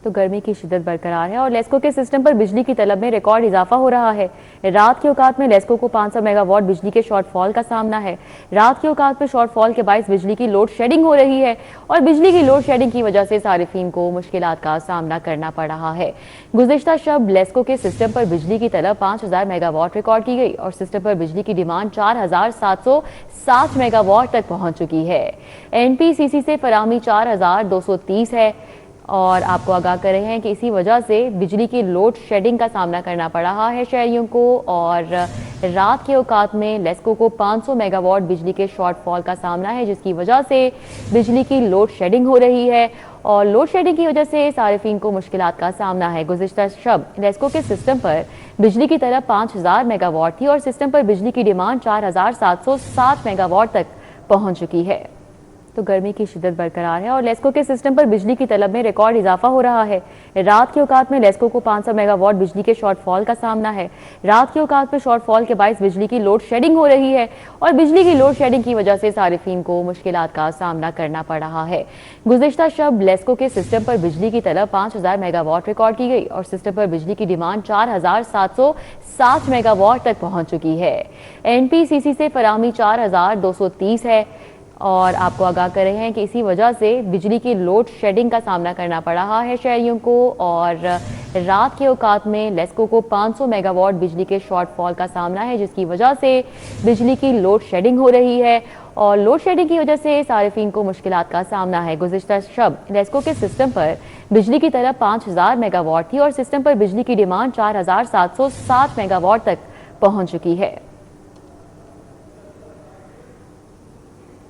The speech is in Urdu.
تو گرمی کی شدت برقرار ہے اور لیسکو کے سسٹم پر بجلی کی طلب میں ریکارڈ اضافہ ہو رہا ہے۔ رات کے اوقات میں لیسکو کو 500 میگا واٹ بجلی کے شارٹ فال کا سامنا ہے۔ رات کے اوقات میں شارٹ فال کے باعث بجلی کی لوڈ شیڈنگ ہو رہی ہے اور بجلی کی لوڈ شیڈنگ کی وجہ سے صارفین کو مشکلات کا سامنا کرنا پڑ رہا ہے۔ گزشتہ شب لیسکو کے سسٹم پر بجلی کی طلب 5000 میگا واٹ ریکارڈ کی گئی اور سسٹم پر بجلی کی ڈیمانڈ 4760 میگا واٹ تک پہنچ چکی ہے۔ این پی سی سی سے فراہمی 4230 ہے اور آپ کو آگاہ کر رہے ہیں کہ اسی وجہ سے بجلی کی لوڈ شیڈنگ کا سامنا کرنا پڑ رہا ہے شہریوں کو، اور رات کے اوقات میں لیسکو کو 500 میگا واٹ بجلی کے شارٹ فال کا سامنا ہے، جس کی وجہ سے بجلی کی لوڈ شیڈنگ ہو رہی ہے اور لوڈ شیڈنگ کی وجہ سے صارفین کو مشکلات کا سامنا ہے۔ گزشتہ شب لیسکو کے سسٹم پر بجلی کی طلب 5000 میگا واٹ تھی اور سسٹم پر بجلی کی ڈیمانڈ 4760 میگا واٹ تک پہنچ چکی ہے۔ تو گرمی کی شدت برقرار ہے اور لیسکو کے سسٹم پر بجلی کی طلب میں ریکارڈ اضافہ ہو رہا ہے۔ رات کے اوقات میں لیسکو کو 500 میگا واٹ بجلی کے شارٹ فال کا سامنا ہے۔ رات کے اوقات میں شارٹ فال کے باعث بجلی کی لوڈ شیڈنگ ہو رہی ہے اور بجلی کی لوڈ شیڈنگ کی وجہ سے صارفین کو مشکلات کا سامنا کرنا پڑ رہا ہے۔ گزشتہ شب لیسکو کے سسٹم پر بجلی کی طلب 5000 میگا واٹ ریکارڈ کی گئی اور سسٹم پر بجلی کی ڈیمانڈ 4760 میگا واٹ تک پہنچ چکی ہے۔ این پی سی سی سے فراہمی 4230 ہے اور آپ کو آگاہ کر رہے ہیں کہ اسی وجہ سے بجلی کی لوڈ شیڈنگ کا سامنا کرنا پڑ رہا ہے شہریوں کو، اور رات کے اوقات میں لیسکو کو 500 میگا واٹ بجلی کے شارٹ فال کا سامنا ہے، جس کی وجہ سے بجلی کی لوڈ شیڈنگ ہو رہی ہے اور لوڈ شیڈنگ کی وجہ سے صارفین کو مشکلات کا سامنا ہے۔ گزشتہ شب لیسکو کے سسٹم پر بجلی کی طلب 5000 میگا واٹ تھی اور سسٹم پر بجلی کی ڈیمانڈ 4760 میگا واٹ تک پہنچ چکی ہے۔